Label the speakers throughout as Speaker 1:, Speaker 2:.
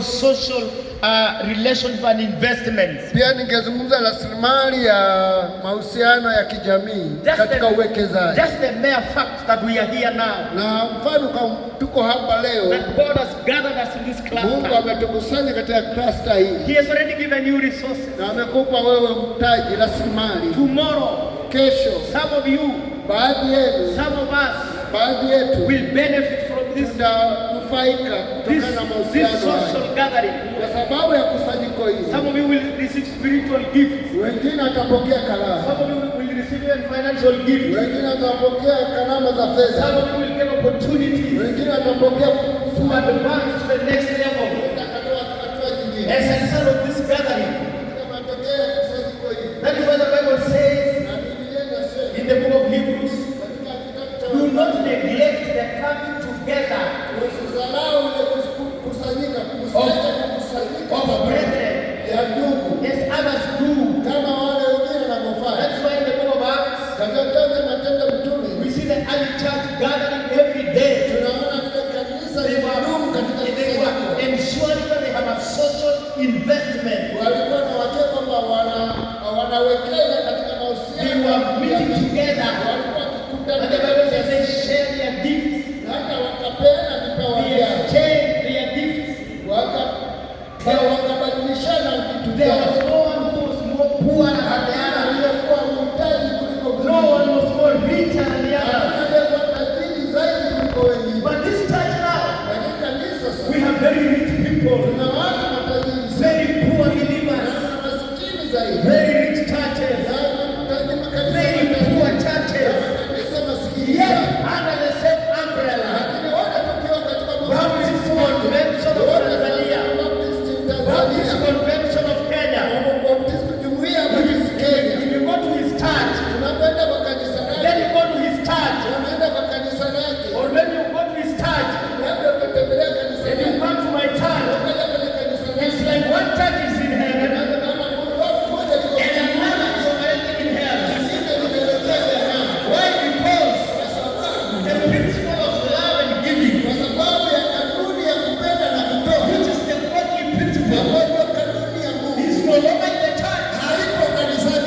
Speaker 1: social relations and investments.
Speaker 2: Pia ningezungumza rasilimali ya mahusiano ya kijamii katika uwekezaji.
Speaker 1: Just the mere fact that we are here now.
Speaker 2: Na mfano kama tuko hapa leo,
Speaker 1: that God has gathered us in this cluster.
Speaker 2: Mungu ametukusanya katika cluster hii.
Speaker 1: He has already given you resources.
Speaker 2: Na amekupa wewe mtaji, rasilimali.
Speaker 1: Tomorrow,
Speaker 2: kesho,
Speaker 1: some of you,
Speaker 2: baadhi yenu,
Speaker 1: some of us,
Speaker 2: baadhi yetu
Speaker 1: will benefit from this social gathering.
Speaker 2: Kwa sababu ya kusanyiko hili.
Speaker 1: Some of you will receive spiritual gifts.
Speaker 2: Wengine watapokea karama.
Speaker 1: Some of you will receive financial gifts.
Speaker 2: Wengine watapokea karama za fedha.
Speaker 1: Some of you will get opportunities.
Speaker 2: Wengine watapokea
Speaker 1: to advance to the next level. As a result of this gathering. That is what the Bible says in the book of Hebrews. Do not neglect the coming together of brethren, as others do. That's why in the book of Acts, we see the early church gathering every day. They were ensuring that they have a social investment. They were meeting together. And the Bible says they share their gifts. They exchange their gifts. There was no one who was more poor than the other. No one was more richer than the other. But this church now, we have very rich people, very poor believers, very rich churches, very poor churches, yet under the same umbrella. Baptist Convention of Tanzania, Baptist Convention of Kenya. If you go to his church, then you go to his church, or when you go to his church, and you come to my church, it's like one church is in heaven, and another is already in hell. Why? Because the principle of love and giving, which is the only principle, is no longer in the church.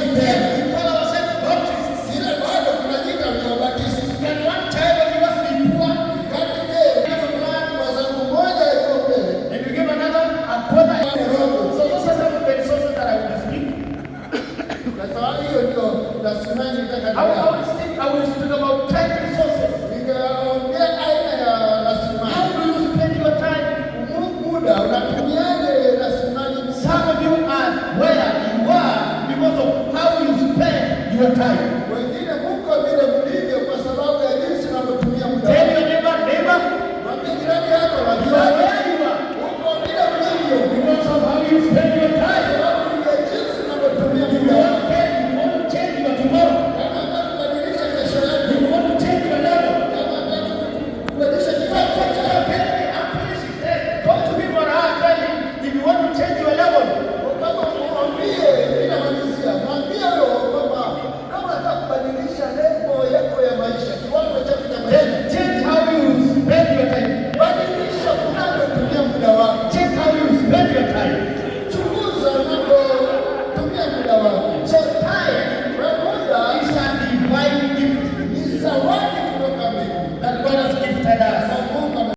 Speaker 1: We call ourselves Baptists. Can one child of us be poor? And you give another a quarter. So those are some of the resources that I will speak. I will speak about 10 resources. How do you spend your time? Some of you are where you are because of how you spend your time.